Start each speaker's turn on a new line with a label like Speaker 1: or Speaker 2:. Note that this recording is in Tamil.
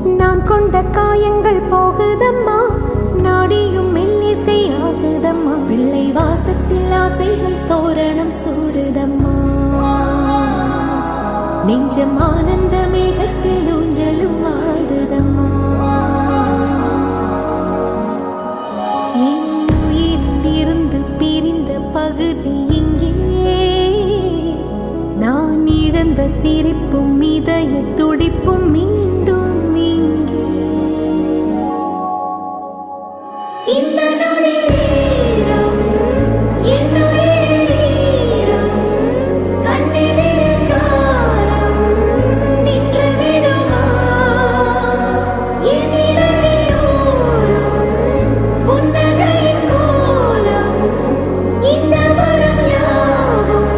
Speaker 1: நான் கொண்ட காயங்கள் போகுதம்மா, நாடியும் மெல்லிசை ஆகுதம்மா. பிள்ளை வாசத்தில் ஆசைகள் தோரணம் சூடுதம்மா. நெஞ்சம் ஆனந்த மேகத்தில் ஊஞ்சலும் ஆடுதம்மா. என் உயிரிலிருந்து பிரிந்த பகுதி இங்கே, நான் இழந்த சிரிப்பும் இதய துடிப்பும்